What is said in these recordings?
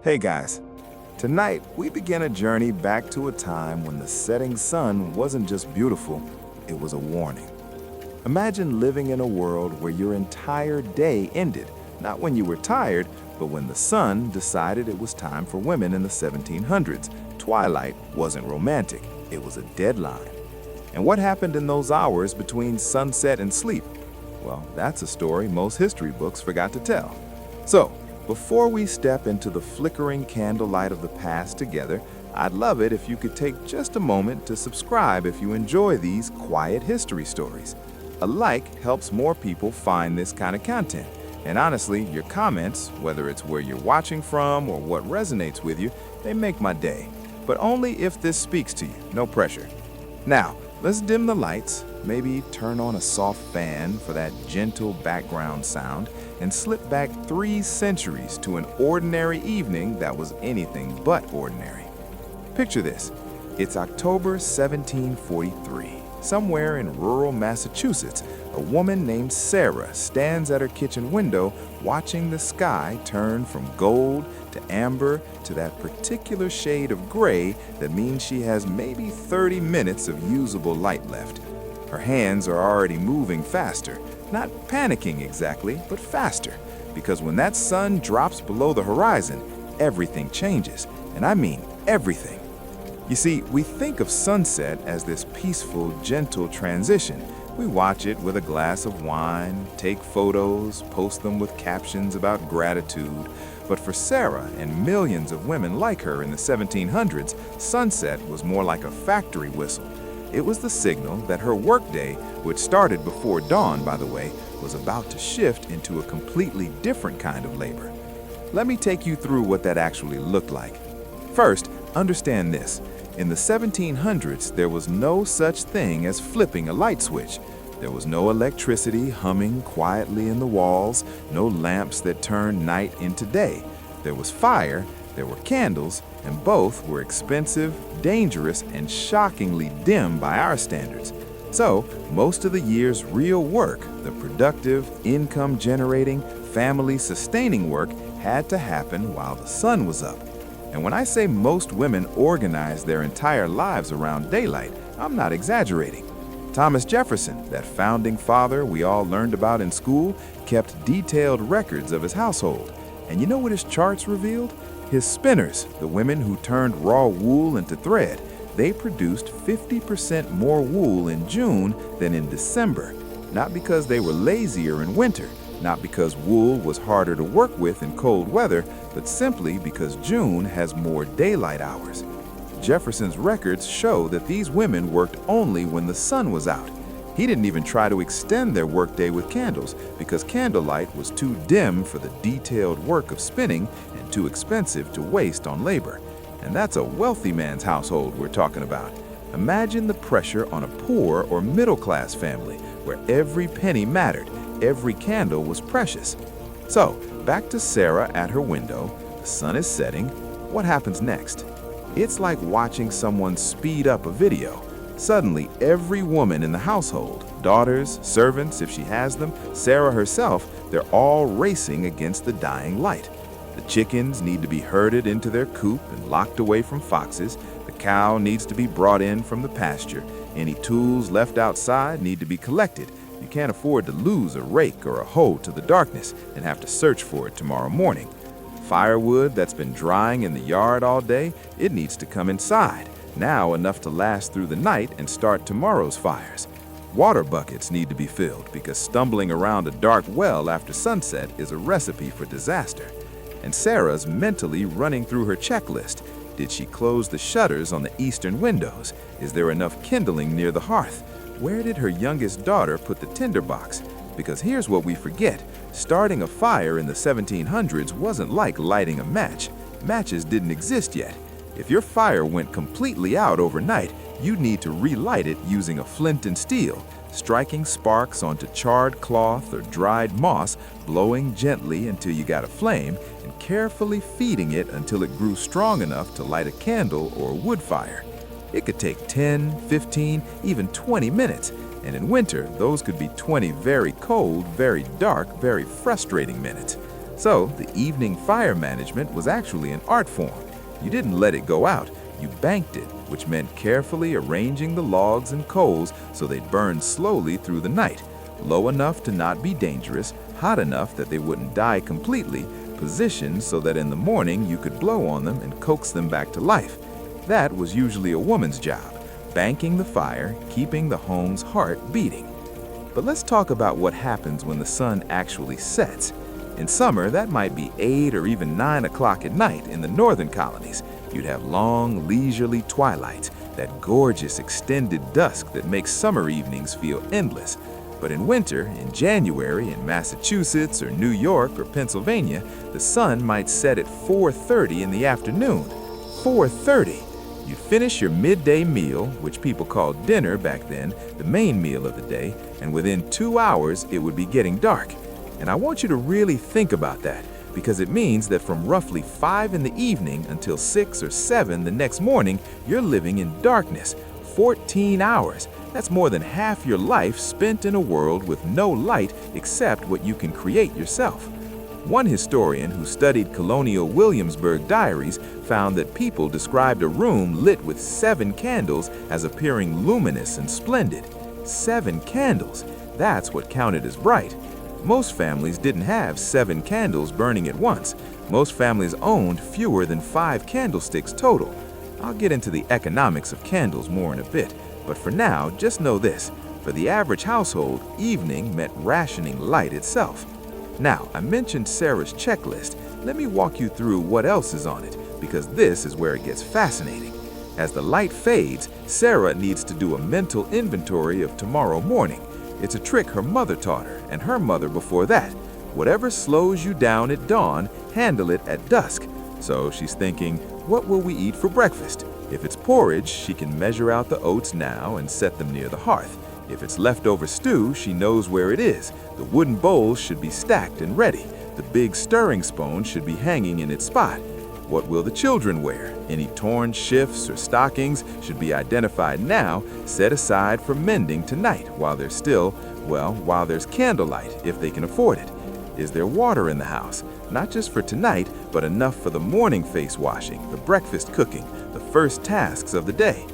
Hey guys, tonight we begin a journey back to a time when the setting sun wasn't just beautiful, it was a warning. Imagine living in a world where your entire day ended, not when you were tired, but when the sun decided it was time for women in the 1700s. Twilight wasn't romantic, it was a deadline. And what happened in those hours between sunset and sleep? Well, that's a story most history books forgot to tell. So, before we step into the flickering candlelight of the past together, I'd love it if you could take just a moment to subscribe if you enjoy these quiet history stories. A like helps more people find this kind of content. And honestly, your comments, whether it's where you're watching from or what resonates with you, they make my day. But only if this speaks to you, no pressure. Now, let's dim the lights, maybe turn on a soft fan for that gentle background sound, and slip back 3 centuries to an ordinary evening that was anything but ordinary. Picture this. It's October 1743. Somewhere in rural Massachusetts, a woman named Sarah stands at her kitchen window watching the sky turn from gold to amber to that particular shade of gray that means she has maybe 30 minutes of usable light left. Her hands are already moving faster, not panicking exactly, but faster, because when that sun drops below the horizon, everything changes, and I mean everything. You see, we think of sunset as this peaceful, gentle transition. We watch it with a glass of wine, take photos, post them with captions about gratitude. But for Sarah and millions of women like her in the 1700s, sunset was more like a factory whistle. It was the signal that her workday, which started before dawn, by the way, was about to shift into a completely different kind of labor. Let me take you through what that actually looked like. First, understand this. In the 1700s, there was no such thing as flipping a light switch. There was no electricity humming quietly in the walls, no lamps that turned night into day. There was fire, there were candles, and both were expensive, dangerous, and shockingly dim by our standards. So, most of the year's real work, the productive, income-generating, family-sustaining work, had to happen while the sun was up. And when I say most women organized their entire lives around daylight, I'm not exaggerating. Thomas Jefferson, that founding father we all learned about in school, kept detailed records of his household. And you know what his charts revealed? His spinners, the women who turned raw wool into thread, they produced 50% more wool in June than in December. Not because they were lazier in winter, not because wool was harder to work with in cold weather, but simply because June has more daylight hours. Jefferson's records show that these women worked only when the sun was out. He didn't even try to extend their workday with candles because candlelight was too dim for the detailed work of spinning and too expensive to waste on labor. And that's a wealthy man's household we're talking about. Imagine the pressure on a poor or middle-class family where every penny mattered, every candle was precious. So, back to Sarah at her window. The sun is setting. What happens next? It's like watching someone speed up a video. Suddenly, every woman in the household, daughters, servants if she has them, Sarah herself, they're all racing against the dying light. The chickens need to be herded into their coop and locked away from foxes. The cow needs to be brought in from the pasture. Any tools left outside need to be collected. You can't afford to lose a rake or a hoe to the darkness and have to search for it tomorrow morning. Firewood that's been drying in the yard all day, it needs to come inside. Now enough to last through the night and start tomorrow's fires. Water buckets need to be filled because stumbling around a dark well after sunset is a recipe for disaster. And Sarah's mentally running through her checklist. Did she close the shutters on the eastern windows? Is there enough kindling near the hearth? Where did her youngest daughter put the tinderbox? Because here's what we forget. Starting a fire in the 1700s wasn't like lighting a match. Matches didn't exist yet. If your fire went completely out overnight, you'd need to relight it using a flint and steel, striking sparks onto charred cloth or dried moss, blowing gently until you got a flame, and carefully feeding it until it grew strong enough to light a candle or a wood fire. It could take 10, 15, even 20 minutes, and in winter, those could be 20 very cold, very dark, very frustrating minutes. So, the evening fire management was actually an art form. You didn't let it go out, you banked it, which meant carefully arranging the logs and coals so they'd burn slowly through the night, low enough to not be dangerous, hot enough that they wouldn't die completely, positioned so that in the morning you could blow on them and coax them back to life. That was usually a woman's job, banking the fire, keeping the home's heart beating. But let's talk about what happens when the sun actually sets. In summer, that might be 8 or even 9 o'clock at night in the northern colonies. You'd have long, leisurely twilights, that gorgeous extended dusk that makes summer evenings feel endless. But in winter, in January, in Massachusetts or New York or Pennsylvania, the sun might set at 4:30 in the afternoon. 4:30! You'd finish your midday meal, which people called dinner back then, the main meal of the day, and within 2 hours it would be getting dark. And I want you to really think about that, because it means that from roughly 5 in the evening until 6 or 7 the next morning, you're living in darkness. 14 hours. That's more than half your life spent in a world with no light except what you can create yourself. One historian who studied colonial Williamsburg diaries found that people described a room lit with 7 candles as appearing luminous and splendid. 7 candles. That's what counted as bright. Most families didn't have 7 candles burning at once. Most families owned fewer than 5 candlesticks total. I'll get into the economics of candles more in a bit, but for now, just know this. For the average household, evening meant rationing light itself. Now, I mentioned Sarah's checklist. Let me walk you through what else is on it, because this is where it gets fascinating. As the light fades, Sarah needs to do a mental inventory of tomorrow morning. It's a trick her mother taught her, and her mother before that. Whatever slows you down at dawn, handle it at dusk. So she's thinking, what will we eat for breakfast? If it's porridge, she can measure out the oats now and set them near the hearth. If it's leftover stew, she knows where it is. The wooden bowls should be stacked and ready. The big stirring spoon should be hanging in its spot. What will the children wear? Any torn shifts or stockings should be identified now, set aside for mending tonight while there's candlelight if they can afford it. Is there water in the house? Not just for tonight, but enough for the morning face washing, the breakfast cooking, the first tasks of the day.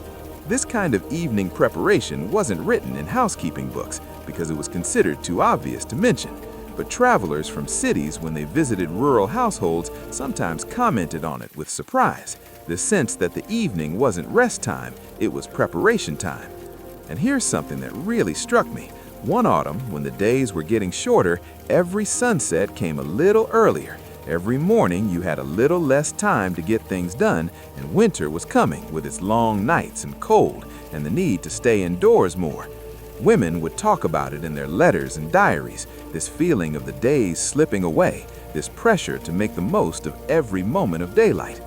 This kind of evening preparation wasn't written in housekeeping books because it was considered too obvious to mention. But travelers from cities, when they visited rural households, sometimes commented on it with surprise, the sense that the evening wasn't rest time, it was preparation time. And here's something that really struck me. One autumn, when the days were getting shorter, every sunset came a little earlier. Every morning you had a little less time to get things done, and winter was coming with its long nights and cold and the need to stay indoors more. Women would talk about it in their letters and diaries, this feeling of the days slipping away, this pressure to make the most of every moment of daylight.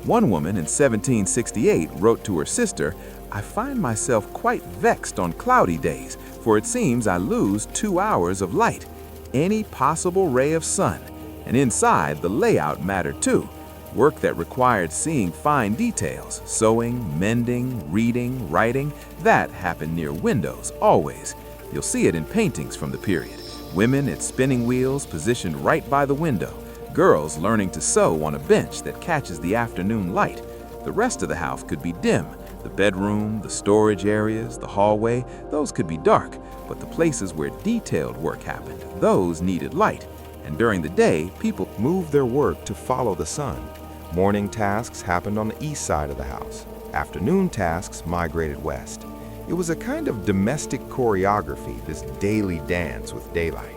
One woman in 1768 wrote to her sister, "I find myself quite vexed on cloudy days, for it seems I lose 2 hours of light, any possible ray of sun." And inside, the layout mattered too. Work that required seeing fine details, sewing, mending, reading, writing, that happened near windows, always. You'll see it in paintings from the period. Women at spinning wheels positioned right by the window. Girls learning to sew on a bench that catches the afternoon light. The rest of the house could be dim. The bedroom, the storage areas, the hallway, those could be dark. But the places where detailed work happened, those needed light. And during the day, people moved their work to follow the sun. Morning tasks happened on the east side of the house. Afternoon tasks migrated west. It was a kind of domestic choreography, this daily dance with daylight.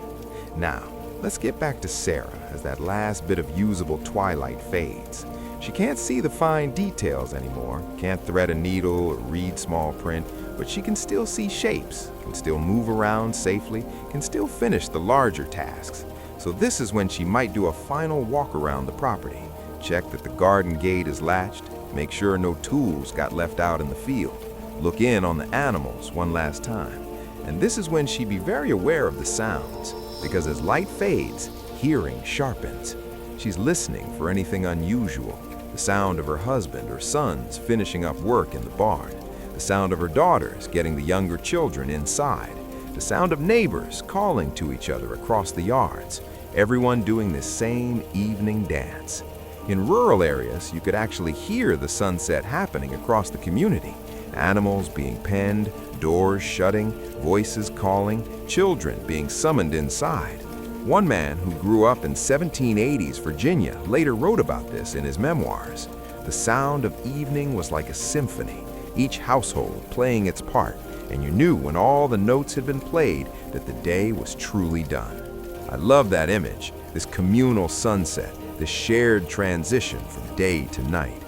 Now, let's get back to Sarah as that last bit of usable twilight fades. She can't see the fine details anymore, can't thread a needle or read small print, but she can still see shapes, can still move around safely, can still finish the larger tasks. So this is when she might do a final walk around the property, check that the garden gate is latched, make sure no tools got left out in the field, look in on the animals one last time. And this is when she'd be very aware of the sounds, because as light fades, hearing sharpens. She's listening for anything unusual, the sound of her husband or sons finishing up work in the barn, the sound of her daughters getting the younger children inside, the sound of neighbors calling to each other across the yards. everyone doing this same evening dance. In rural areas, you could actually hear the sunset happening across the community. Animals being penned, doors shutting, voices calling, children being summoned inside. One man who grew up in 1780s Virginia later wrote about this in his memoirs. The sound of evening was like a symphony, each household playing its part, and you knew when all the notes had been played that the day was truly done. I love that image, this communal sunset, this shared transition from day to night.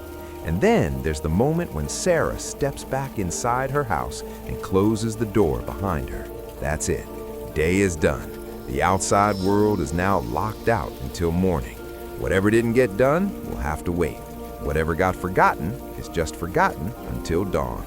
And then there's the moment when Sarah steps back inside her house and closes the door behind her. That's it. Day is done. The outside world is now locked out until morning. Whatever didn't get done will have to wait. Whatever got forgotten is just forgotten until dawn.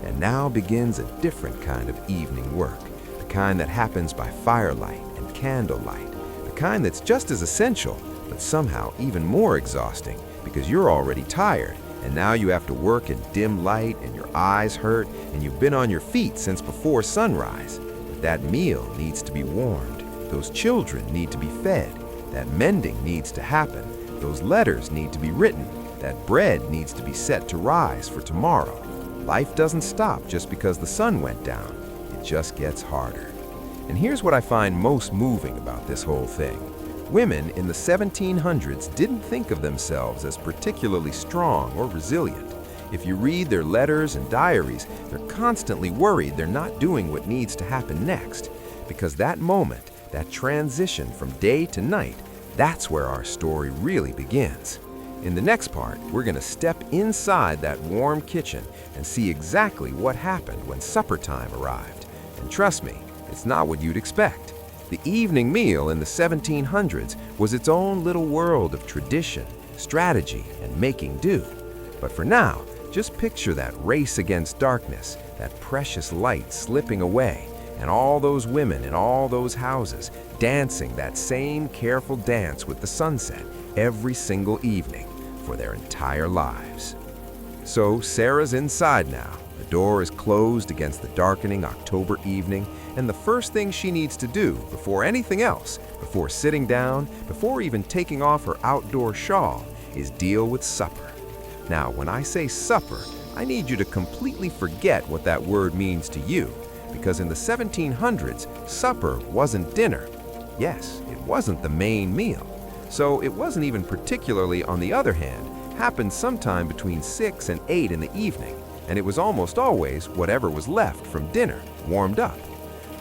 And now begins a different kind of evening work, the kind that happens by firelight and candlelight, the kind that's just as essential, but somehow even more exhausting because you're already tired, and now you have to work in dim light and your eyes hurt and you've been on your feet since before sunrise. But that meal needs to be warmed, those children need to be fed, that mending needs to happen, those letters need to be written, that bread needs to be set to rise for tomorrow. Life doesn't stop just because the sun went down, it just gets harder. And here's what I find most moving about this whole thing. Women in the 1700s didn't think of themselves as particularly strong or resilient. If you read their letters and diaries, they're constantly worried they're not doing what needs to happen next. Because that moment, that transition from day to night, that's where our story really begins. In the next part, we're going to step inside that warm kitchen and see exactly what happened when supper time arrived. And trust me, it's not what you'd expect. The evening meal in the 1700s was its own little world of tradition, strategy, and making do. But for now, just picture that race against darkness, that precious light slipping away, and all those women in all those houses dancing that same careful dance with the sunset every single evening for their entire lives. So Sarah's inside now. The door is closed against the darkening October evening, and the first thing she needs to do before anything else, before sitting down, before even taking off her outdoor shawl, is deal with supper. Now, when I say supper, I need you to completely forget what that word means to you, because in the 1700s, supper wasn't dinner. Yes, it wasn't the main meal. So it wasn't even particularly, on the other hand, happened sometime between 6 and 8 in the evening, and it was almost always whatever was left from dinner, warmed up.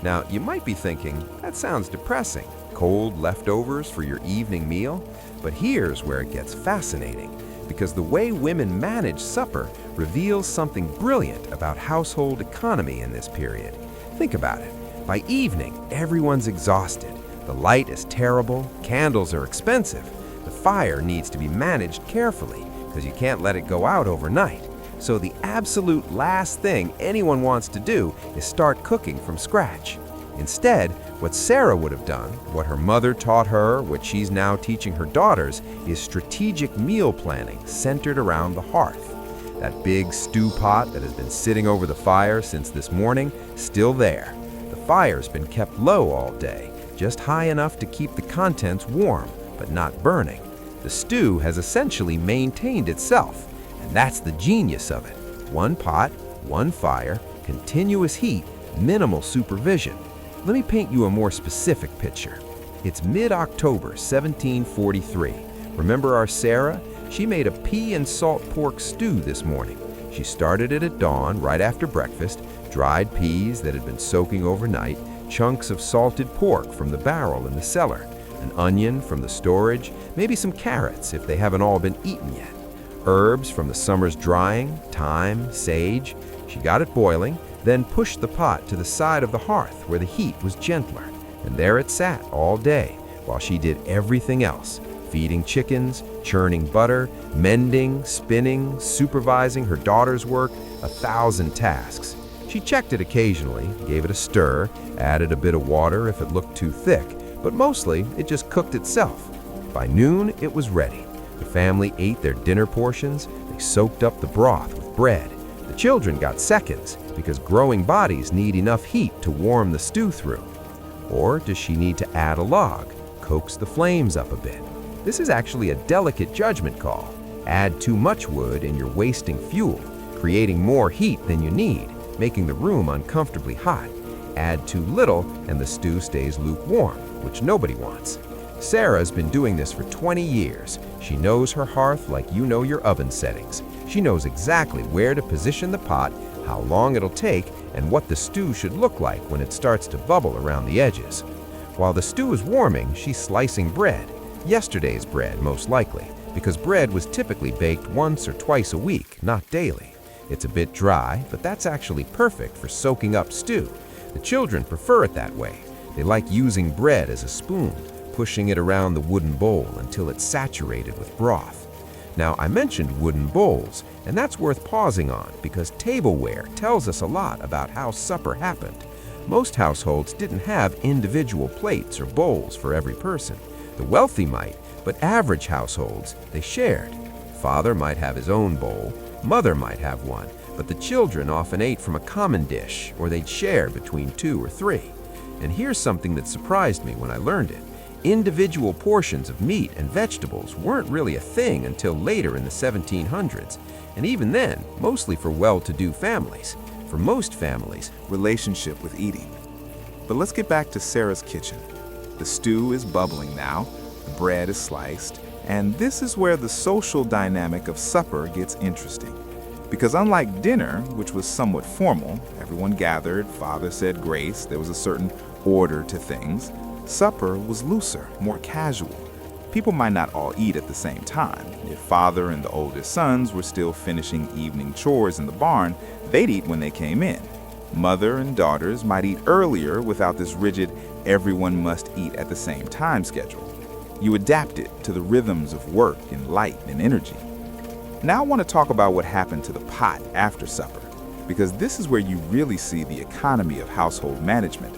Now, you might be thinking, that sounds depressing, cold leftovers for your evening meal, but here's where it gets fascinating, because the way women manage supper reveals something brilliant about household economy in this period. Think about it. By evening, everyone's exhausted. The light is terrible, candles are expensive, the fire needs to be managed carefully because you can't let it go out overnight. So the absolute last thing anyone wants to do is start cooking from scratch. Instead, what Sarah would have done, what her mother taught her, what she's now teaching her daughters, is strategic meal planning centered around the hearth. That big stew pot that has been sitting over the fire since this morning, still there. The fire's been kept low all day, just high enough to keep the contents warm, but not burning. The stew has essentially maintained itself, and that's the genius of it. One pot, one fire, continuous heat, minimal supervision. Let me paint you a more specific picture. It's mid-October 1743. Remember our Sarah? She made a pea and salt pork stew this morning. She started it at dawn, right after breakfast, dried peas that had been soaking overnight, chunks of salted pork from the barrel in the cellar, an onion from the storage, maybe some carrots if they haven't all been eaten yet, herbs from the summer's drying, thyme, sage. She got it boiling, then pushed the pot to the side of the hearth where the heat was gentler, and there it sat all day while she did everything else, feeding chickens, churning butter, mending, spinning, supervising her daughter's work, 1,000 tasks. She checked it occasionally, gave it a stir, added a bit of water if it looked too thick, but mostly it just cooked itself. By noon, it was ready. The family ate their dinner portions, they soaked up the broth with bread. The children got seconds because growing bodies need enough heat to warm the stew through. Or does she need to add a log, coax the flames up a bit. This is actually a delicate judgment call. Add too much wood and you're wasting fuel, creating more heat than you need, making the room uncomfortably hot. Add too little and the stew stays lukewarm, which nobody wants. Sarah's been doing this for 20 years. She knows her hearth like you know your oven settings. She knows exactly where to position the pot, how long it'll take, and what the stew should look like when it starts to bubble around the edges. While the stew is warming, she's slicing bread. Yesterday's bread, most likely, because bread was typically baked once or twice a week, not daily. It's a bit dry, but that's actually perfect for soaking up stew. The children prefer it that way. They like using bread as a spoon, pushing it around the wooden bowl until it's saturated with broth. Now, I mentioned wooden bowls, and that's worth pausing on because tableware tells us a lot about how supper happened. Most households didn't have individual plates or bowls for every person. The wealthy might, but average households, they shared. Father might have his own bowl, mother might have one, but the children often ate from a common dish, or they'd share between 2 or 3. And here's something that surprised me when I learned it. Individual portions of meat and vegetables weren't really a thing until later in the 1700s, and even then, mostly for well-to-do families. For most families, Relationship with eating. But let's get back to Sarah's kitchen. The stew is bubbling now, the bread is sliced, and this is where the social dynamic of supper gets interesting. Because unlike dinner, which was somewhat formal, everyone gathered, father said grace, there was a certain order to things, supper was looser, more casual. People might not all eat at the same time. If father and the oldest sons were still finishing evening chores in the barn, they'd eat when they came in. Mother and daughters might eat earlier without this rigid, everyone must eat at the same time schedule. You adapt it to the rhythms of work and light and energy. Now I want to talk about what happened to the pot after supper, because this is where you really see the economy of household management.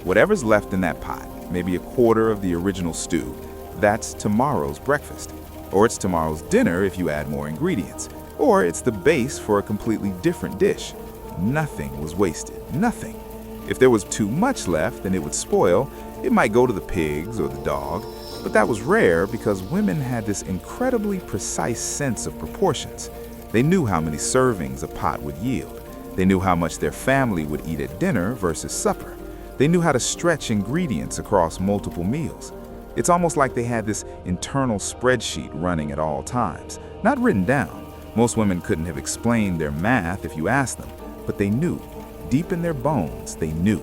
Whatever's left in that pot, maybe a quarter of the original stew, that's tomorrow's breakfast. Or it's tomorrow's dinner if you add more ingredients. Or it's the base for a completely different dish. Nothing was wasted, nothing. If there was too much left and it would spoil, it might go to the pigs or the dog. But that was rare because women had this incredibly precise sense of proportions. They knew how many servings a pot would yield. They knew how much their family would eat at dinner versus supper. They knew how to stretch ingredients across multiple meals. It's almost like they had this internal spreadsheet running at all times, not written down. Most women couldn't have explained their math if you asked them, but they knew. Deep in their bones, they knew.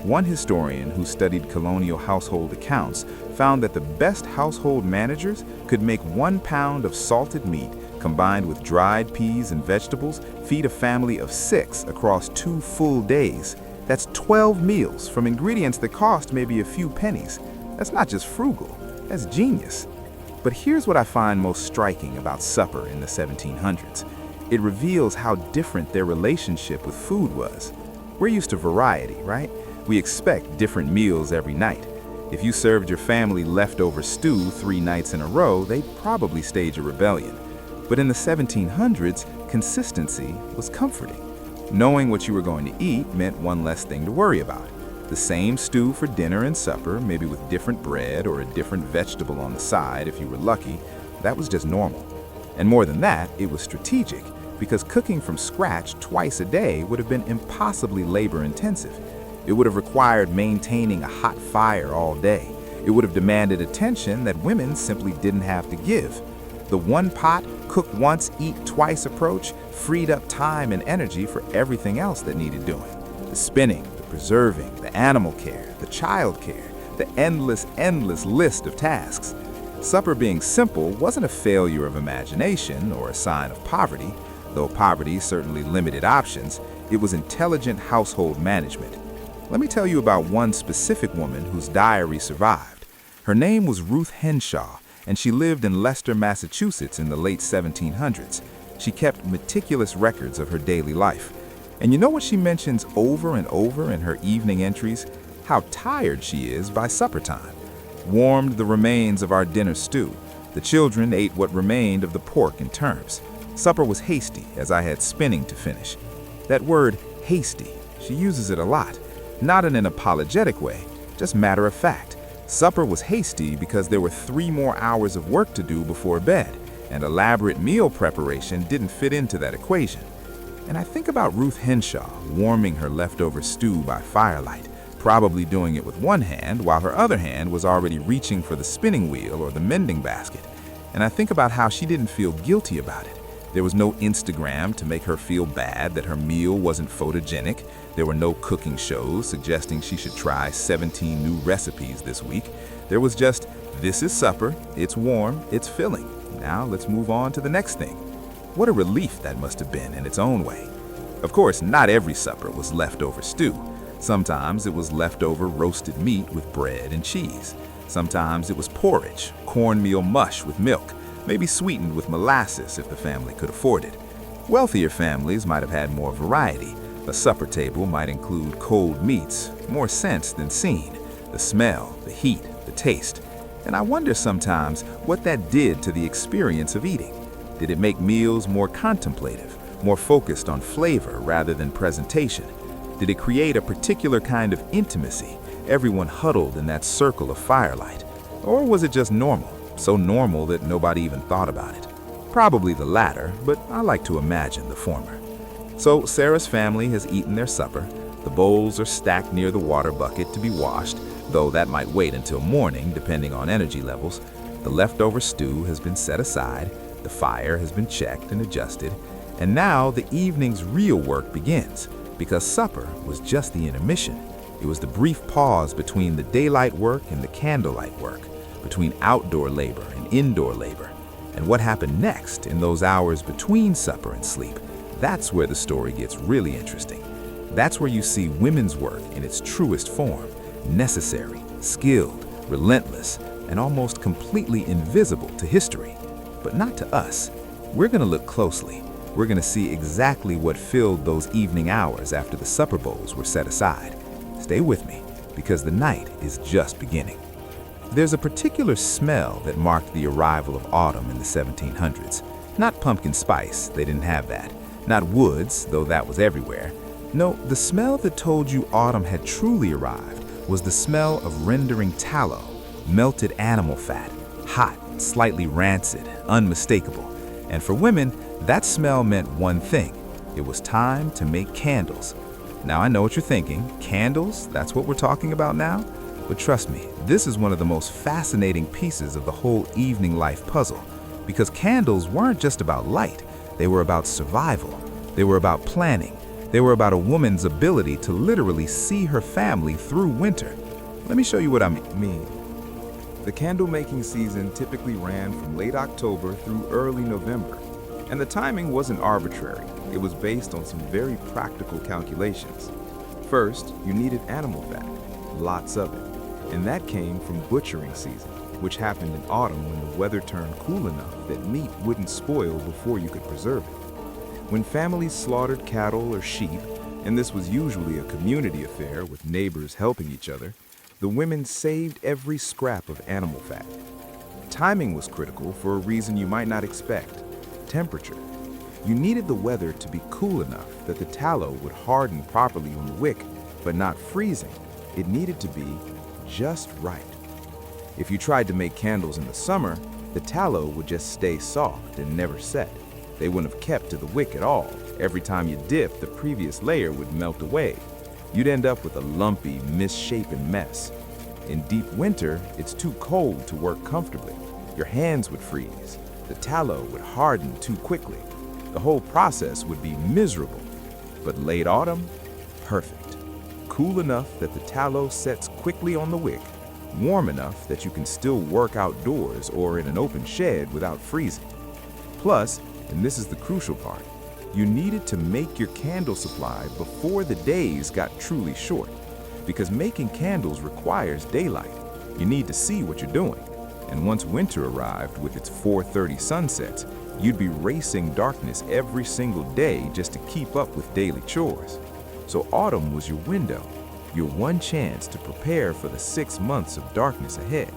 One historian who studied colonial household accounts found that the best household managers could make 1 pound of salted meat combined with dried peas and vegetables feed a family of 6 across 2 full days. That's 12 meals from ingredients that cost maybe a few pennies. That's not just frugal, that's genius. But here's what I find most striking about supper in the 1700s. It reveals how different their relationship with food was. We're used to variety, right? We expect different meals every night. If you served your family leftover stew 3 nights in a row, they'd probably stage a rebellion. But in the 1700s, consistency was comforting. Knowing what you were going to eat meant one less thing to worry about. The same stew for dinner and supper, maybe with different bread or a different vegetable on the side if you were lucky, that was just normal. And more than that, it was strategic, because cooking from scratch twice a day would have been impossibly labor-intensive. It would have required maintaining a hot fire all day. It would have demanded attention that women simply didn't have to give. The one pot, cook once, eat twice approach freed up time and energy for everything else that needed doing. The spinning, the preserving, the animal care, the child care, the endless list of tasks. Supper being simple wasn't a failure of imagination or a sign of poverty. Though poverty certainly limited options, it was intelligent household management. Let me tell you about one specific woman whose diary survived. Her name was Ruth Henshaw, and she lived in Leicester, Massachusetts in the late 1700s. She kept meticulous records of her daily life. And you know what she mentions over and over in her evening entries? How tired she is by supper time. Warmed the remains of our dinner stew. The children ate what remained of the pork and turnips. Supper was hasty, as I had spinning to finish. That word, hasty, she uses it a lot. Not in an apologetic way, just matter of fact. Supper was hasty because there were 3 more hours of work to do before bed, and elaborate meal preparation didn't fit into that equation. And I think about Ruth Henshaw warming her leftover stew by firelight, probably doing it with one hand while her other hand was already reaching for the spinning wheel or the mending basket. And I think about how she didn't feel guilty about it. There was no Instagram to make her feel bad that her meal wasn't photogenic. There were no cooking shows suggesting she should try 17 new recipes this week. There was just, this is supper, it's warm, it's filling. Now let's move on to the next thing. What a relief that must have been in its own way. Of course, not every supper was leftover stew. Sometimes it was leftover roasted meat with bread and cheese. Sometimes it was porridge, cornmeal mush with milk, maybe sweetened with molasses if the family could afford it. Wealthier families might have had more variety. A supper table might include cold meats, more sense than seen, the smell, the heat, the taste. And I wonder sometimes what that did to the experience of eating. Did it make meals more contemplative, more focused on flavor rather than presentation? Did it create a particular kind of intimacy, everyone huddled in that circle of firelight? Or was it just normal, so normal that nobody even thought about it? Probably the latter, but I like to imagine the former. So Sarah's family has eaten their supper. The bowls are stacked near the water bucket to be washed, though that might wait until morning depending on energy levels. The leftover stew has been set aside, the fire has been checked and adjusted, and now the evening's real work begins, because supper was just the intermission. It was the brief pause between the daylight work and the candlelight work, between outdoor labor and indoor labor. And what happened next in those hours between supper and sleep, that's where the story gets really interesting. That's where you see women's work in its truest form, necessary, skilled, relentless, and almost completely invisible to history. But not to us. We're going to look closely. We're going to see exactly what filled those evening hours after the supper bowls were set aside. Stay with me, because the night is just beginning. There's a particular smell that marked the arrival of autumn in the 1700s. Not pumpkin spice, they didn't have that. Not woods, though that was everywhere. No, the smell that told you autumn had truly arrived was the smell of rendering tallow, melted animal fat, hot, slightly rancid, unmistakable. And for women, that smell meant one thing. It was time to make candles. Now I know what you're thinking. Candles? That's what we're talking about now? But trust me, this is one of the most fascinating pieces of the whole evening life puzzle. Because candles weren't just about light. They were about survival. They were about planning. They were about a woman's ability to literally see her family through winter. Let me show you what I mean. The candle-making season typically ran from late October through early November, and the timing wasn't arbitrary. It was based on some very practical calculations. First, you needed animal fat, lots of it, and that came from butchering season, which happened in autumn when the weather turned cool enough that meat wouldn't spoil before you could preserve it. When families slaughtered cattle or sheep, and this was usually a community affair with neighbors helping each other, the women saved every scrap of animal fat. Timing was critical for a reason you might not expect: temperature. You needed the weather to be cool enough that the tallow would harden properly on the wick, but not freezing. It needed to be just right. If you tried to make candles in the summer, the tallow would just stay soft and never set. They wouldn't have kept to the wick at all. Every time you dipped, the previous layer would melt away. You'd end up with a lumpy, misshapen mess. In deep winter, it's too cold to work comfortably. Your hands would freeze. The tallow would harden too quickly. The whole process would be miserable. But late autumn, perfect. Cool enough that the tallow sets quickly on the wick, warm enough that you can still work outdoors or in an open shed without freezing. Plus, and this is the crucial part, you needed to make your candle supply before the days got truly short, because making candles requires daylight. You need to see what you're doing. And once winter arrived with its 4:30 sunsets, you'd be racing darkness every single day just to keep up with daily chores. So autumn was your window, your one chance to prepare for the 6 months of darkness ahead.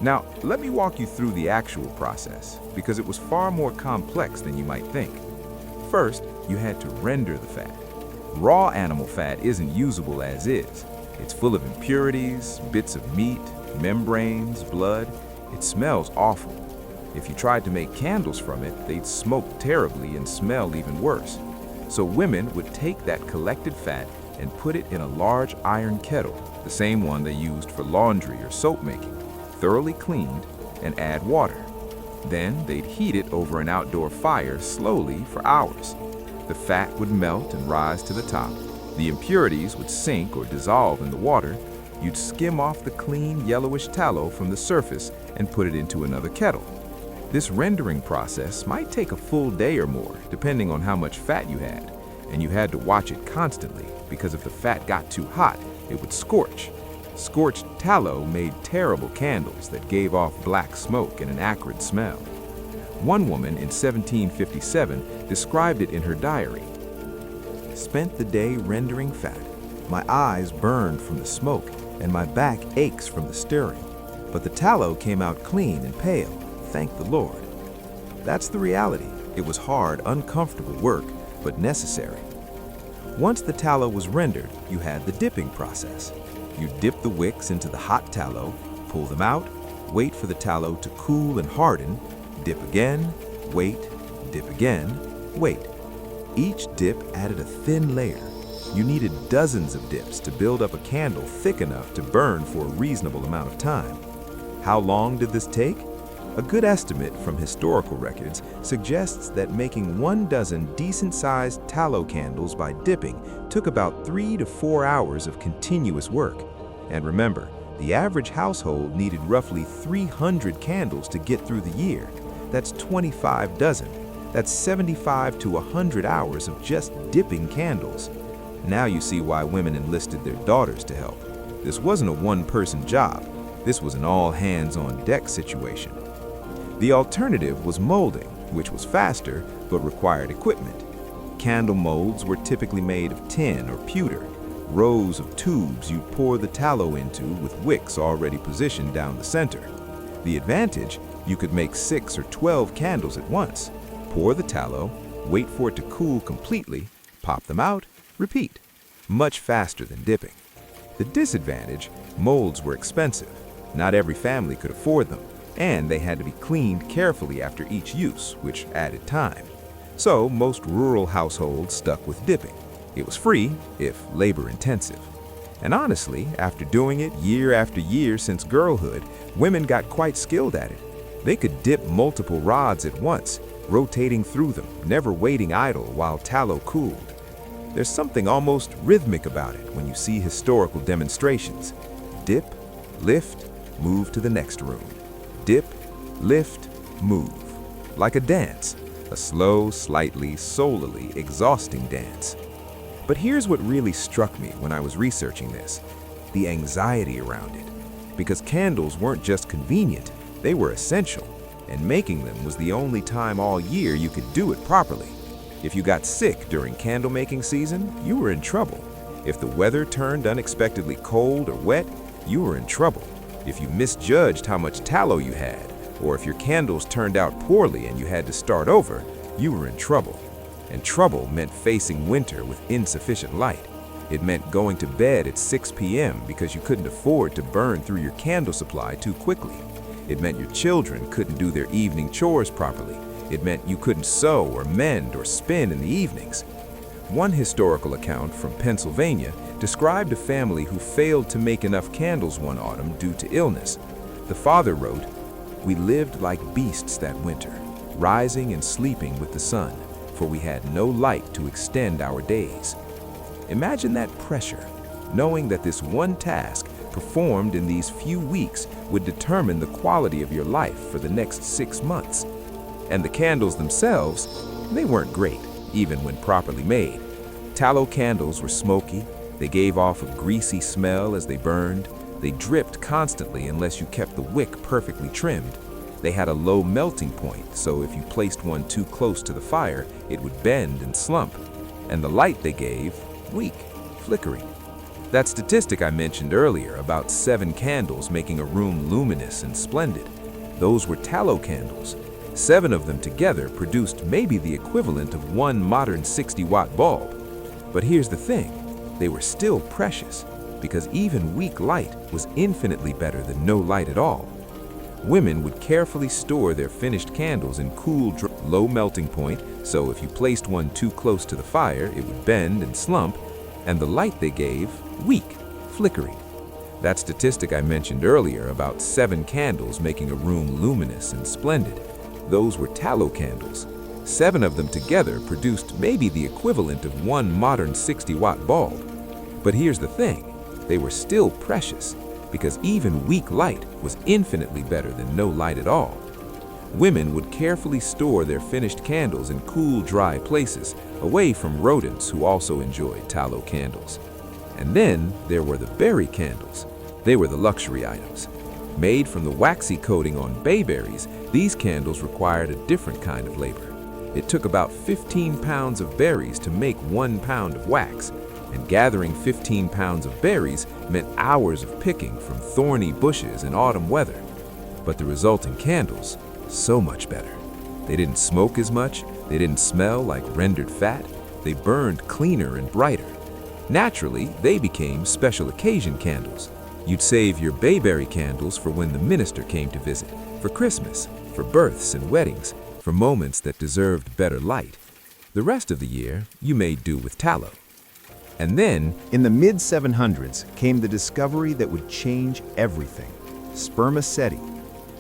Now, let me walk you through the actual process, because it was far more complex than you might think. First, you had to render the fat. Raw animal fat isn't usable as is. It's full of impurities, bits of meat, membranes, blood. It smells awful. If you tried to make candles from it, they'd smoke terribly and smell even worse. So women would take that collected fat and put it in a large iron kettle, the same one they used for laundry or soap making, thoroughly cleaned, and add water. Then they'd heat it over an outdoor fire slowly for hours. The fat would melt and rise to the top. The impurities would sink or dissolve in the water. You'd skim off the clean yellowish tallow from the surface and put it into another kettle. This rendering process might take a full day or more, depending on how much fat you had, and you had to watch it constantly because if the fat got too hot, it would scorch. Scorched tallow made terrible candles that gave off black smoke and an acrid smell. One woman in 1757 described it in her diary. "Spent the day rendering fat. My eyes burned from the smoke and my back aches from the stirring. But the tallow came out clean and pale, thank the Lord." That's the reality. It was hard, uncomfortable work, but necessary. Once the tallow was rendered, you had the dipping process. You dip the wicks into the hot tallow, pull them out, wait for the tallow to cool and harden, dip again, wait, dip again, wait. Each dip added a thin layer. You needed dozens of dips to build up a candle thick enough to burn for a reasonable amount of time. How long did this take? A good estimate from historical records suggests that making 1 dozen decent-sized tallow candles by dipping took about 3 to 4 hours of continuous work. And remember, the average household needed roughly 300 candles to get through the year. That's 25 dozen. That's 75 to 100 hours of just dipping candles. Now you see why women enlisted their daughters to help. This wasn't a one-person job. This was an all-hands-on-deck situation. The alternative was molding, which was faster but required equipment. Candle molds were typically made of tin or pewter, rows of tubes you'd pour the tallow into with wicks already positioned down the center. The advantage, you could make 6 or 12 candles at once. Pour the tallow, wait for it to cool completely, pop them out, repeat. Much faster than dipping. The disadvantage, molds were expensive. Not every family could afford them, and they had to be cleaned carefully after each use, which added time. So most rural households stuck with dipping. It was free, if labor-intensive. And honestly, after doing it year after year since girlhood, women got quite skilled at it. They could dip multiple rods at once, rotating through them, never waiting idle while tallow cooled. There's something almost rhythmic about it when you see historical demonstrations. Dip, lift, move to the next room. Dip, lift, move. Like a dance, a slow, slightly, soulily exhausting dance. But here's what really struck me when I was researching this: the anxiety around it. Because candles weren't just convenient, they were essential, and making them was the only time all year you could do it properly. If you got sick during candle making season, you were in trouble. If the weather turned unexpectedly cold or wet, you were in trouble. If you misjudged how much tallow you had, or if your candles turned out poorly and you had to start over, you were in trouble. And trouble meant facing winter with insufficient light. It meant going to bed at 6 p.m. because you couldn't afford to burn through your candle supply too quickly. It meant your children couldn't do their evening chores properly. It meant you couldn't sew or mend or spin in the evenings. One historical account from Pennsylvania described a family who failed to make enough candles one autumn due to illness. The father wrote, "We lived like beasts that winter, rising and sleeping with the sun, for we had no light to extend our days." Imagine that pressure, knowing that this one task performed in these few weeks would determine the quality of your life for the next 6 months. And the candles themselves, they weren't great, even when properly made. Tallow candles were smoky, they gave off a greasy smell as they burned, they dripped constantly unless you kept the wick perfectly trimmed. They had a low melting point, so if you placed one too close to the fire, it would bend and slump. And the light they gave, weak, flickering. That statistic I mentioned earlier about 7 candles making a room luminous and splendid, those were tallow candles. 7 of them together produced maybe the equivalent of one modern 60-watt bulb. But here's the thing, they were still precious, because even weak light was infinitely better than no light at all. Women would carefully store their finished candles in cool, low melting point, so if you placed one too close to the fire, it would bend and slump, and the light they gave, weak, flickering. That statistic I mentioned earlier about 7 candles making a room luminous and splendid, those were tallow candles. 7 of them together produced maybe the equivalent of one modern 60-watt bulb. But here's the thing, they were still precious, because even weak light was infinitely better than no light at all. Women would carefully store their finished candles in cool, dry places, away from rodents who also enjoyed tallow candles. And then there were the berry candles. They were the luxury items. Made from the waxy coating on bayberries, these candles required a different kind of labor. It took about 15 pounds of berries to make 1 pound of wax, and gathering 15 pounds of berries meant hours of picking from thorny bushes in autumn weather. But the resulting candles, so much better. They didn't smoke as much, they didn't smell like rendered fat, they burned cleaner and brighter. Naturally, they became special occasion candles. You'd save your bayberry candles for when the minister came to visit, for Christmas, for births and weddings, for moments that deserved better light. The rest of the year, you made do with tallow. And then, in the mid-700s, came the discovery that would change everything: spermaceti.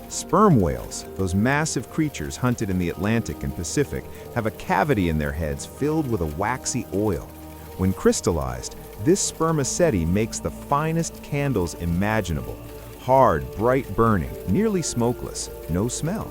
Sperm whales, those massive creatures hunted in the Atlantic and Pacific, have a cavity in their heads filled with a waxy oil. When crystallized, this spermaceti makes the finest candles imaginable. Hard, bright burning, nearly smokeless, no smell.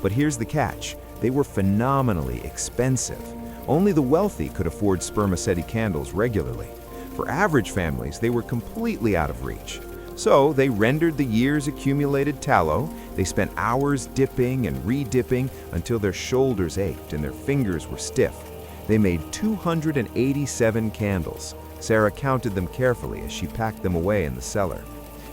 But here's the catch: they were phenomenally expensive. Only the wealthy could afford spermaceti candles regularly. For average families, they were completely out of reach. So they rendered the year's accumulated tallow. They spent hours dipping and re-dipping until their shoulders ached and their fingers were stiff. They made 287 candles. Sarah counted them carefully as she packed them away in the cellar.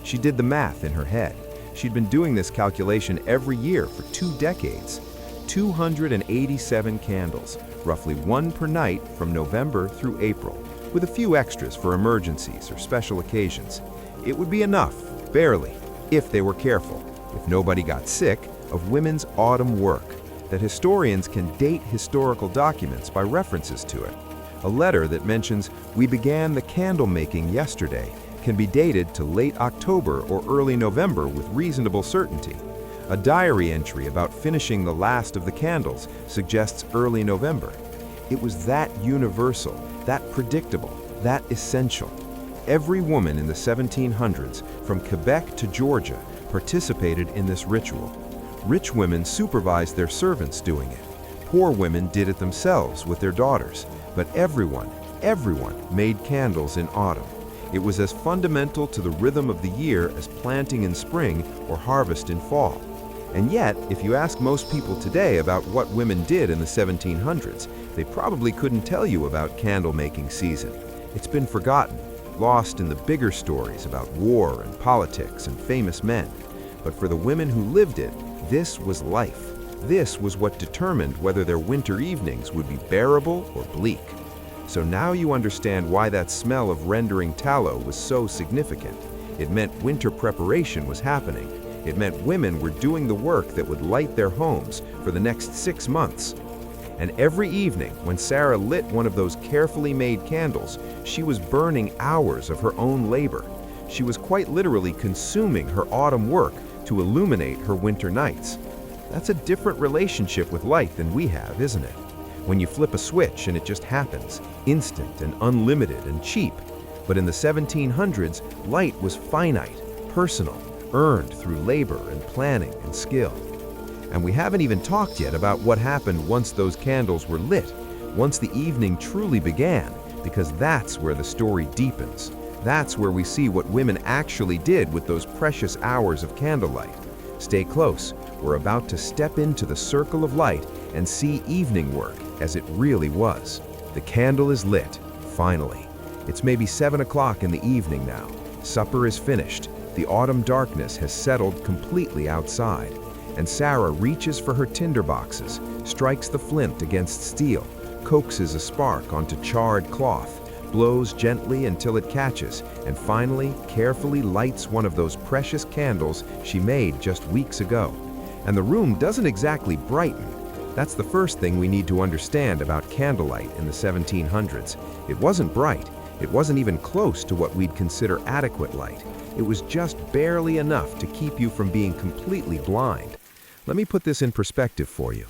She did the math in her head. She'd been doing this calculation every year for 2 decades. 287 candles, roughly 1 per night from November through April, with a few extras for emergencies or special occasions. It would be enough, barely, if they were careful, if nobody got sick, of women's autumn work, that historians can date historical documents by references to it. A letter that mentions, "We began the candle making yesterday," can be dated to late October or early November with reasonable certainty. A diary entry about finishing the last of the candles suggests early November. It was that universal, that predictable, that essential. Every woman in the 1700s, from Quebec to Georgia, participated in this ritual. Rich women supervised their servants doing it. Poor women did it themselves with their daughters. But everyone made candles in autumn. It was as fundamental to the rhythm of the year as planting in spring or harvest in fall. And yet, if you ask most people today about what women did in the 1700s, they probably couldn't tell you about candle-making season. It's been forgotten, lost in the bigger stories about war and politics and famous men. But for the women who lived it, this was life. This was what determined whether their winter evenings would be bearable or bleak. So now you understand why that smell of rendering tallow was so significant. It meant winter preparation was happening. It meant women were doing the work that would light their homes for the next 6 months. And every evening, when Sarah lit one of those carefully made candles, she was burning hours of her own labor. She was quite literally consuming her autumn work to illuminate her winter nights. That's a different relationship with light than we have, isn't it? When you flip a switch and it just happens, instant and unlimited and cheap. But in the 1700s, light was finite, personal, earned through labor and planning and skill. And we haven't even talked yet about what happened once those candles were lit, once the evening truly began, because that's where the story deepens. That's where we see what women actually did with those precious hours of candlelight. Stay close. We're about to step into the circle of light and see evening work as it really was. The candle is lit, finally. It's maybe 7 o'clock in the evening now. Supper is finished. The autumn darkness has settled completely outside. And Sarah reaches for her tinder boxes, strikes the flint against steel, coaxes a spark onto charred cloth, blows gently until it catches, and finally, carefully lights one of those precious candles she made just weeks ago. And the room doesn't exactly brighten. That's the first thing we need to understand about candlelight in the 1700s. It wasn't bright. It wasn't even close to what we'd consider adequate light. It was just barely enough to keep you from being completely blind. Let me put this in perspective for you.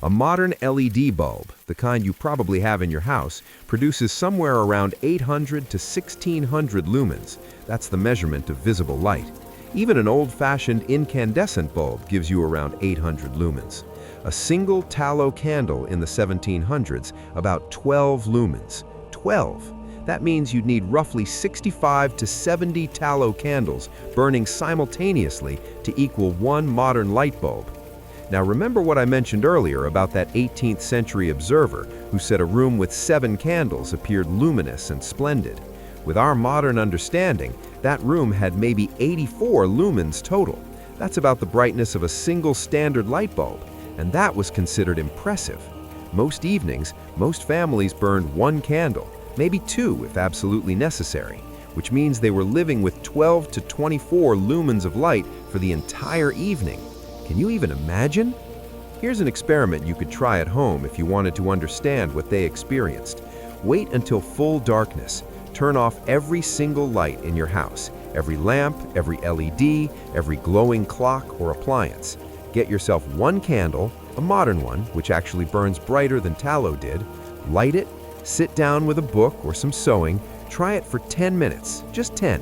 A modern LED bulb, the kind you probably have in your house, produces somewhere around 800 to 1600 lumens. That's the measurement of visible light. Even an old-fashioned incandescent bulb gives you around 800 lumens. A single tallow candle in the 1700s, about 12 lumens. 12! That means you'd need roughly 65 to 70 tallow candles burning simultaneously to equal one modern light bulb. Now remember what I mentioned earlier about that 18th century observer who said a room with 7 candles appeared luminous and splendid. With our modern understanding, that room had maybe 84 lumens total. That's about the brightness of a single standard light bulb, and that was considered impressive. Most evenings, most families burned 1 candle, maybe 2 if absolutely necessary, which means they were living with 12 to 24 lumens of light for the entire evening. Can you even imagine? Here's an experiment you could try at home if you wanted to understand what they experienced. Wait until full darkness. Turn off every single light in your house, every lamp, every LED, every glowing clock or appliance. Get yourself 1 candle, a modern one, which actually burns brighter than tallow did. Light it, sit down with a book or some sewing, try it for 10 minutes, just 10.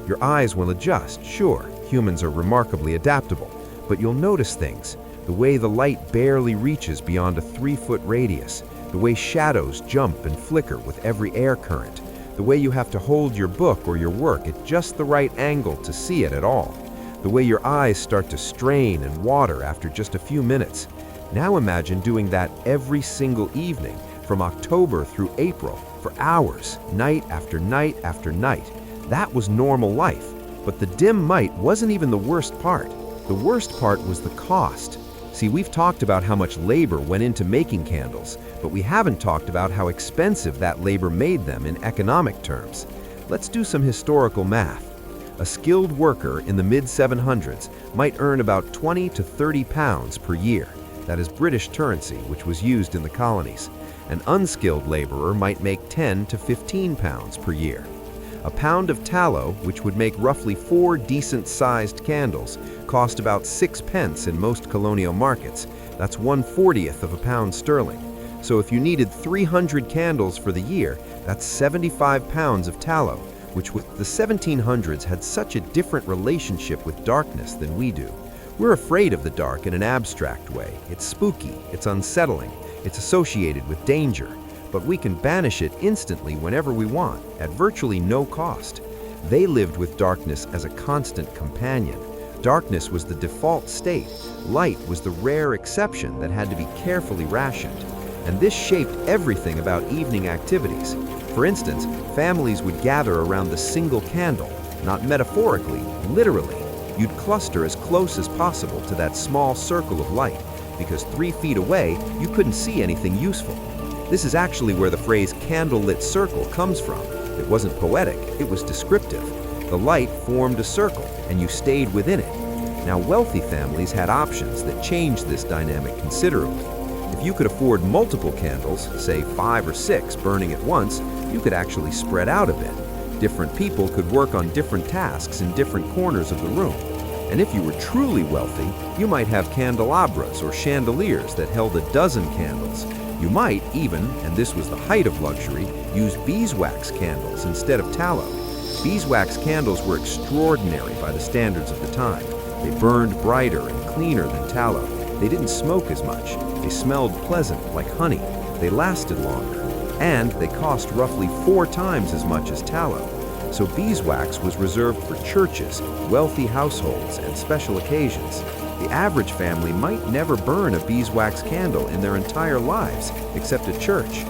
Your eyes will adjust, sure, humans are remarkably adaptable. But you'll notice things, the way the light barely reaches beyond a 3-foot radius, the way shadows jump and flicker with every air current, the way you have to hold your book or your work at just the right angle to see it at all, the way your eyes start to strain and water after just a few minutes. Now imagine doing that every single evening, from October through April, for hours, night after night after night. That was normal life, but the dim light wasn't even the worst part. The worst part was the cost. See, we've talked about how much labor went into making candles, but we haven't talked about how expensive that labor made them in economic terms. Let's do some historical math. A skilled worker in the mid-700s might earn about 20 to 30 pounds per year. That is British currency, which was used in the colonies. An unskilled laborer might make 10 to 15 pounds per year. A pound of tallow, which would make roughly 4 decent-sized candles, cost about 6 pence in most colonial markets. That's 1/40th of a pound sterling. So if you needed 300 candles for the year, that's 75 pounds of tallow, which with the 1700s had such a different relationship with darkness than we do. We're afraid of the dark in an abstract way. It's spooky, it's unsettling, it's associated with danger. But we can banish it instantly whenever we want, at virtually no cost. They lived with darkness as a constant companion. Darkness was the default state. Light was the rare exception that had to be carefully rationed. And this shaped everything about evening activities. For instance, families would gather around the single candle, not metaphorically, literally. You'd cluster as close as possible to that small circle of light, because 3 feet away, you couldn't see anything useful. This is actually where the phrase candlelit circle comes from. It wasn't poetic, it was descriptive. The light formed a circle, and you stayed within it. Now, wealthy families had options that changed this dynamic considerably. If you could afford multiple candles, say 5 or 6 burning at once, you could actually spread out a bit. Different people could work on different tasks in different corners of the room. And if you were truly wealthy, you might have candelabras or chandeliers that held a dozen candles. You might even, and this was the height of luxury, use beeswax candles instead of tallow. Beeswax candles were extraordinary by the standards of the time. They burned brighter and cleaner than tallow. They didn't smoke as much. They smelled pleasant, like honey. They lasted longer. And they cost roughly 4 times as much as tallow. So beeswax was reserved for churches, wealthy households, and special occasions. The average family might never burn a beeswax candle in their entire lives, except at church.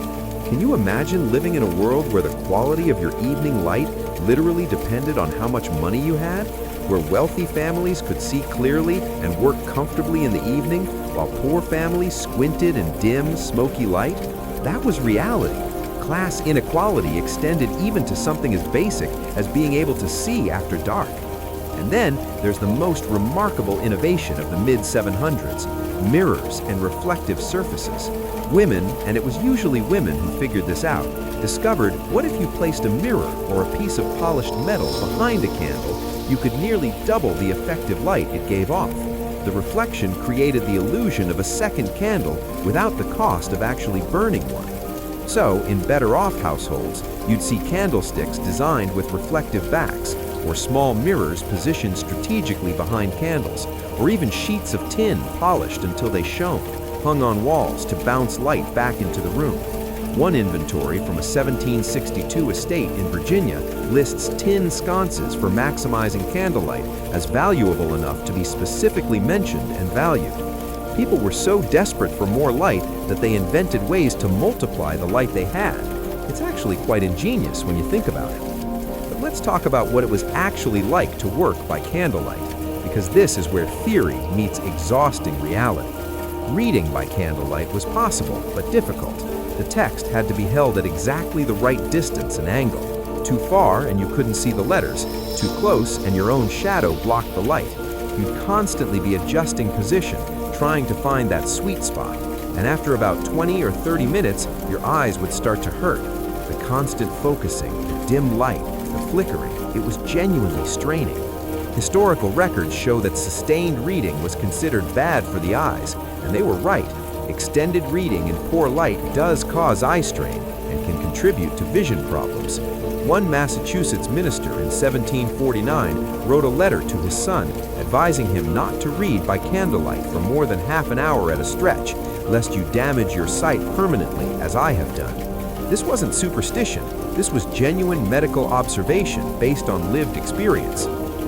Can you imagine living in a world where the quality of your evening light literally depended on how much money you had? Where wealthy families could see clearly and work comfortably in the evening, while poor families squinted in dim, smoky light? That was reality. class inequality extended even to something as basic as being able to see after dark. And then there's the most remarkable innovation of the mid-700s, mirrors and reflective surfaces. Women, and it was usually women who figured this out, discovered what if you placed a mirror or a piece of polished metal behind a candle, you could nearly double the effective light it gave off. The reflection created the illusion of a second candle without the cost of actually burning one. So, in better-off households, you'd see candlesticks designed with reflective backs, or small mirrors positioned strategically behind candles, or even sheets of tin polished until they shone, hung on walls to bounce light back into the room. One inventory from a 1762 estate in Virginia lists tin sconces for maximizing candlelight as valuable enough to be specifically mentioned and valued. People were so desperate for more light that they invented ways to multiply the light they had. It's actually quite ingenious when you think about it. But let's talk about what it was actually like to work by candlelight, because this is where theory meets exhausting reality. Reading by candlelight was possible, but difficult. The text had to be held at exactly the right distance and angle. Too far and you couldn't see the letters. Too close and your own shadow blocked the light. You'd constantly be adjusting position, trying to find that sweet spot. And after about 20 or 30 minutes, your eyes would start to hurt. The constant focusing, the dim light, the flickering, it was genuinely straining. Historical records show that sustained reading was considered bad for the eyes, and they were right. Extended reading in poor light does cause eye strain and can contribute to vision problems. One Massachusetts minister in 1749 wrote a letter to his son advising him not to read by candlelight for more than half an hour at a stretch, lest you damage your sight permanently, as I have done. This wasn't superstition, this was genuine medical observation based on lived experience.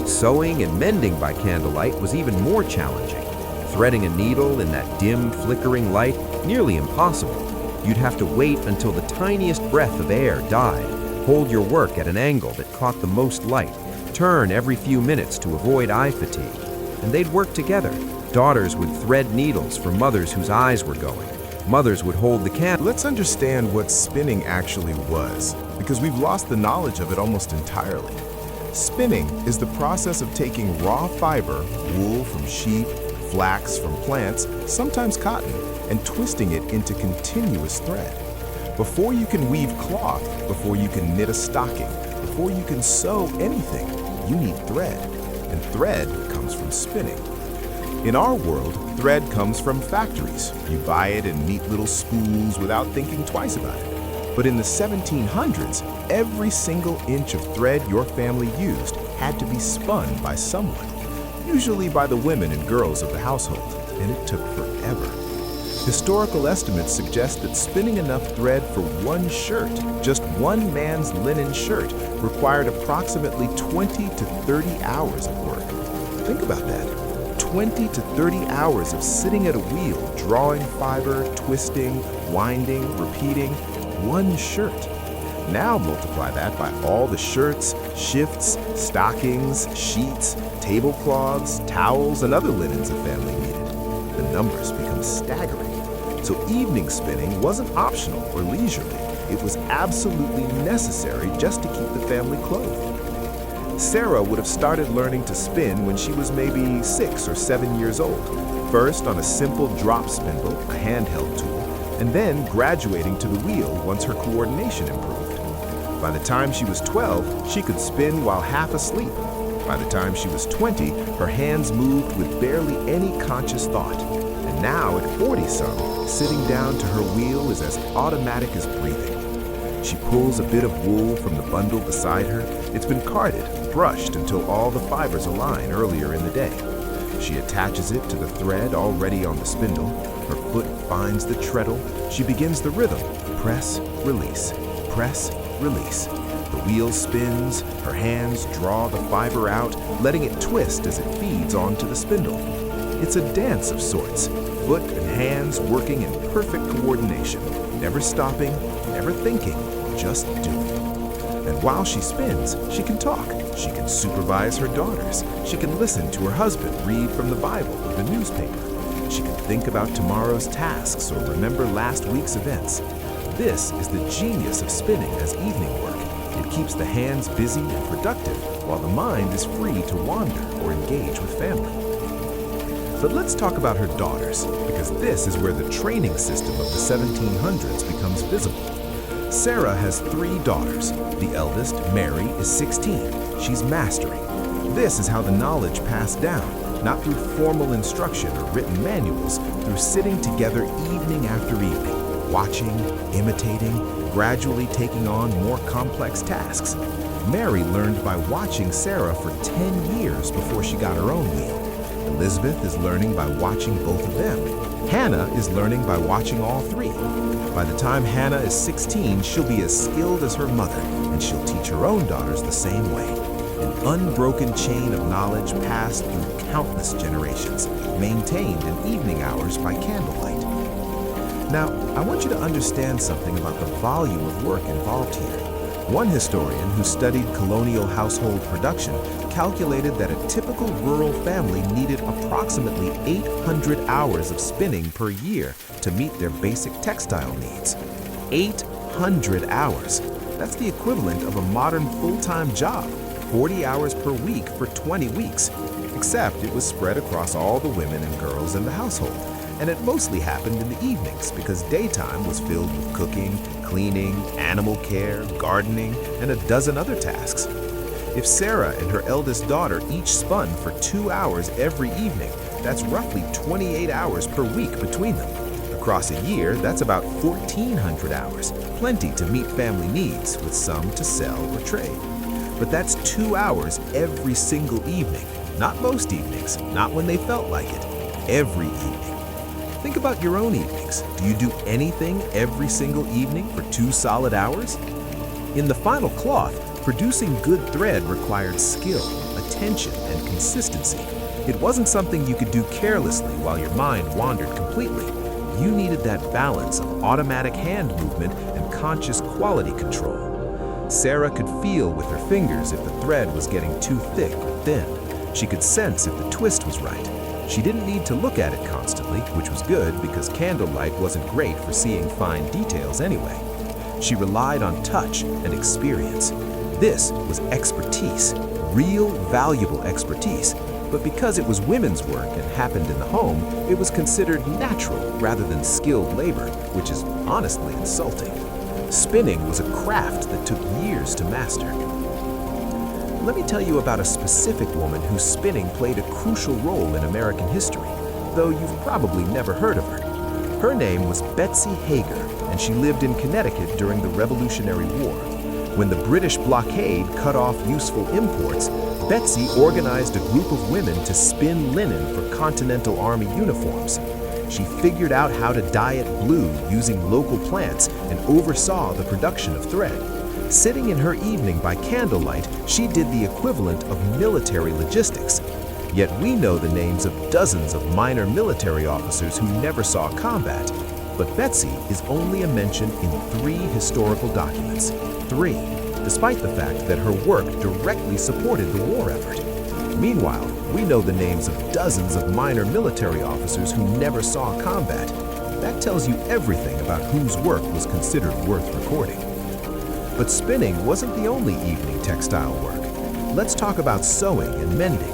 Sewing and mending by candlelight was even more challenging. Threading a needle in that dim, flickering light, nearly impossible. You'd have to wait until the tiniest breath of air died, hold your work at an angle that caught the most light, turn every few minutes to avoid eye fatigue. And they'd work together. Daughters would thread needles for mothers whose eyes were going. Mothers would hold the candle. Let's understand what spinning actually was, because we've lost the knowledge of it almost entirely. Spinning is the process of taking raw fiber, wool from sheep, flax from plants, sometimes cotton, and twisting it into continuous thread. Before you can weave cloth, before you can knit a stocking, before you can sew anything, you need thread. And thread comes from spinning. In our world, thread comes from factories. You buy it in neat little spools without thinking twice about it. But in the 1700s, every single inch of thread your family used had to be spun by someone, usually by the women and girls of the household, and it took forever. Historical estimates suggest that spinning enough thread for one shirt, just one man's linen shirt, required approximately 20 to 30 hours of work. Think about that. 20 to 30 hours of sitting at a wheel, drawing fiber, twisting, winding, repeating, one shirt. Now multiply that by all the shirts, shifts, stockings, sheets, tablecloths, towels, and other linens a family needed. The numbers become staggering. So evening spinning wasn't optional or leisurely. It was absolutely necessary just to keep the family clothed. Sarah would have started learning to spin when she was maybe 6 or 7 years old, first on a simple drop spindle, a handheld tool, and then graduating to the wheel once her coordination improved. By the time she was 12, she could spin while half asleep. By the time she was 20, her hands moved with barely any conscious thought. And now, at 40-some, sitting down to her wheel is as automatic as breathing. She pulls a bit of wool from the bundle beside her. It's been carded, brushed until all the fibers align earlier in the day. She attaches it to the thread already on the spindle. Her foot finds the treadle. She begins the rhythm. Press, release. Press, release. The wheel spins. Her hands draw the fiber out, letting it twist as it feeds onto the spindle. It's a dance of sorts. Foot and hands working in perfect coordination. Never stopping, never thinking, just doing. And while she spins, she can talk. She can supervise her daughters. She can listen to her husband read from the Bible or the newspaper. She can think about tomorrow's tasks or remember last week's events. This is the genius of spinning as evening work. It keeps the hands busy and productive, while the mind is free to wander or engage with family. But let's talk about her daughters, because this is where the training system of the 1700s becomes visible. Sarah has 3 daughters. The eldest, Mary, is 16. She's mastering. This is how the knowledge passed down, not through formal instruction or written manuals, through sitting together evening after evening, watching, imitating, gradually taking on more complex tasks. Mary learned by watching Sarah for 10 years before she got her own wheel. Elizabeth is learning by watching both of them. Hannah is learning by watching all 3. By the time Hannah is 16, she'll be as skilled as her mother, and she'll teach her own daughters the same way. An unbroken chain of knowledge passed through countless generations, maintained in evening hours by candlelight. Now, I want you to understand something about the volume of work involved here. One historian who studied colonial household production calculated that a typical rural family needed approximately 800 hours of spinning per year to meet their basic textile needs. 800 hours! That's the equivalent of a modern full-time job, 40 hours per week for 20 weeks, except it was spread across all the women and girls in the household. And it mostly happened in the evenings because daytime was filled with cooking, cleaning, animal care, gardening, and a dozen other tasks. If Sarah and her eldest daughter each spun for 2 hours every evening, that's roughly 28 hours per week between them. Across a year, that's about 1,400 hours, plenty to meet family needs, with some to sell or trade. But that's 2 hours every single evening, not most evenings, not when they felt like it, every evening. Think about your own evenings. Do you do anything every single evening for 2 solid hours? In the final cloth, producing good thread required skill, attention, and consistency. It wasn't something you could do carelessly while your mind wandered completely. You needed that balance of automatic hand movement and conscious quality control. Sarah could feel with her fingers if the thread was getting too thick or thin. She could sense if the twist was right. She didn't need to look at it constantly, which was good because candlelight wasn't great for seeing fine details anyway. She relied on touch and experience. This was expertise, real valuable expertise. But because it was women's work and happened in the home, it was considered natural rather than skilled labor, which is honestly insulting. Spinning was a craft that took years to master. Let me tell you about a specific woman whose spinning played a crucial role in American history, though you've probably never heard of her. Her name was Betsy Hager, and she lived in Connecticut during the Revolutionary War. When the British blockade cut off useful imports, Betsy organized a group of women to spin linen for Continental Army uniforms. She figured out how to dye it blue using local plants and oversaw the production of thread. Sitting in her evening by candlelight, she did the equivalent of military logistics. Yet we know the names of dozens of minor military officers who never saw combat. But Betsy is only a mention in 3 historical documents. 3, despite the fact that her work directly supported the war effort. Meanwhile, we know the names of dozens of minor military officers who never saw combat. That tells you everything about whose work was considered worth recording. But spinning wasn't the only evening textile work. Let's talk about sewing and mending.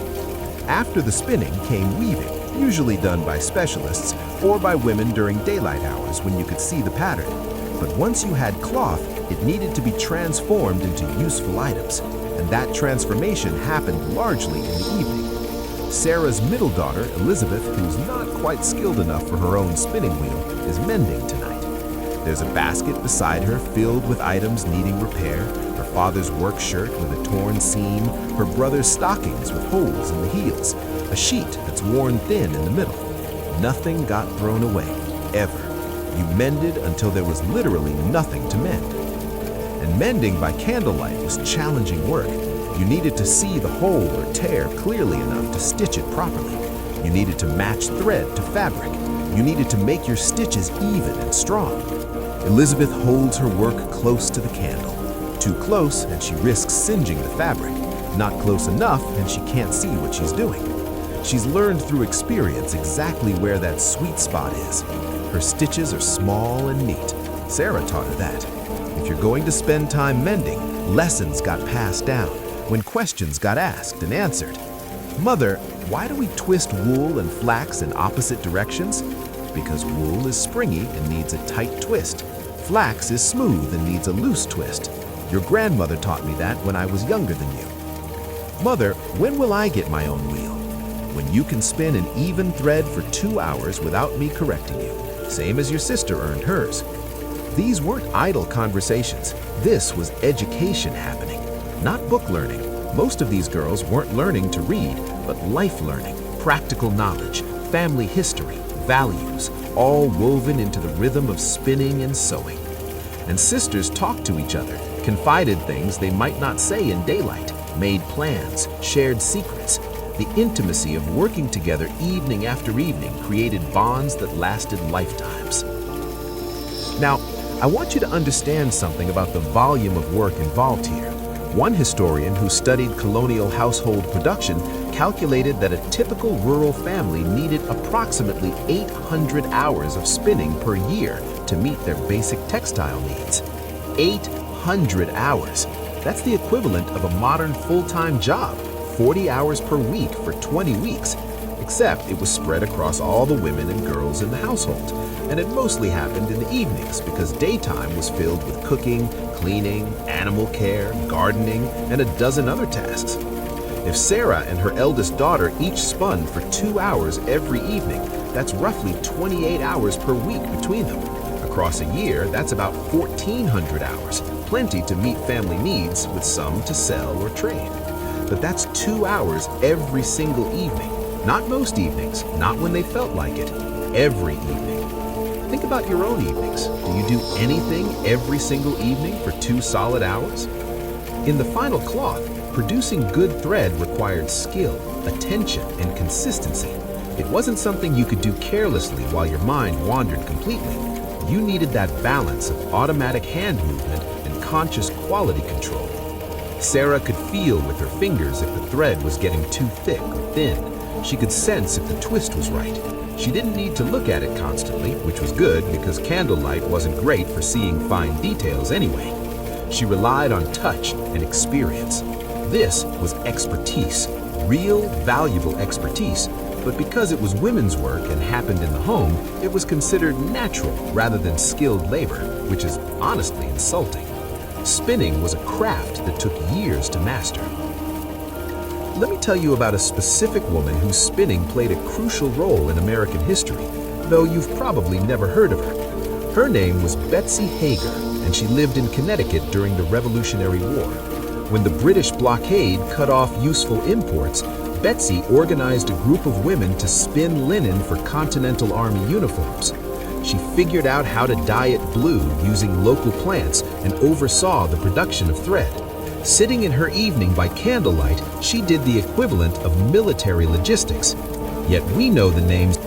After the spinning came weaving, usually done by specialists or by women during daylight hours when you could see the pattern. But once you had cloth, it needed to be transformed into useful items, and that transformation happened largely in the evening. Sarah's middle daughter, Elizabeth, who's not quite skilled enough for her own spinning wheel, is mending tonight. There's a basket beside her filled with items needing repair, her father's work shirt with a torn seam, her brother's stockings with holes in the heels, a sheet that's worn thin in the middle. Nothing got thrown away, ever. You mended until there was literally nothing to mend. And mending by candlelight was challenging work. You needed to see the hole or tear clearly enough to stitch it properly. You needed to match thread to fabric. You needed to make your stitches even and strong. Elizabeth holds her work close to the candle. Too close and she risks singeing the fabric. Not close enough and she can't see what she's doing. She's learned through experience exactly where that sweet spot is. Her stitches are small and neat. Sarah taught her that. If you're going to spend time mending, lessons got passed down when questions got asked and answered. Mother, why do we twist wool and flax in opposite directions? Because wool is springy and needs a tight twist. Flax is smooth and needs a loose twist. Your grandmother taught me that when I was younger than you. Mother, when will I get my own wheel? When you can spin an even thread for 2 hours without me correcting you, same as your sister earned hers. These weren't idle conversations. This was education happening, not book learning. Most of these girls weren't learning to read, but life learning, practical knowledge, family history, values, all woven into the rhythm of spinning and sewing. And sisters talked to each other, confided things they might not say in daylight, made plans, shared secrets. The intimacy of working together evening after evening created bonds that lasted lifetimes. Now, I want you to understand something about the volume of work involved here. One historian who studied colonial household production calculated that a typical rural family needed approximately 800 hours of spinning per year to meet their basic textile needs. 800 hours. That's the equivalent of a modern full-time job, 40 hours per week for 20 weeks, except it was spread across all the women and girls in the household, and it mostly happened in the evenings because daytime was filled with cooking, cleaning, animal care, gardening, and a dozen other tasks. If Sarah and her eldest daughter each spun for 2 hours every evening, that's roughly 28 hours per week between them. Across a year, that's about 1,400 hours, plenty to meet family needs with some to sell or trade. But that's 2 hours every single evening. Not most evenings, not when they felt like it, every evening. Think about your own evenings. Do you do anything every single evening for 2 solid hours? In the final cloth, producing good thread required skill, attention, and consistency. It wasn't something you could do carelessly while your mind wandered completely. You needed that balance of automatic hand movement and conscious quality control. Sarah could feel with her fingers if the thread was getting too thick or thin. She could sense if the twist was right. She didn't need to look at it constantly, which was good because candlelight wasn't great for seeing fine details anyway. She relied on touch and experience. This was expertise, real, valuable expertise, but because it was women's work and happened in the home, it was considered natural rather than skilled labor, which is honestly insulting. Spinning was a craft that took years to master. Let me tell you about a specific woman whose spinning played a crucial role in American history, though you've probably never heard of her. Her name was Betsy Hager, and she lived in Connecticut during the Revolutionary War. When the British blockade cut off useful imports, Betsy organized a group of women to spin linen for Continental Army uniforms. She figured out how to dye it blue using local plants and oversaw the production of thread. Sitting in her evening by candlelight, she did the equivalent of military logistics. Yet we know the names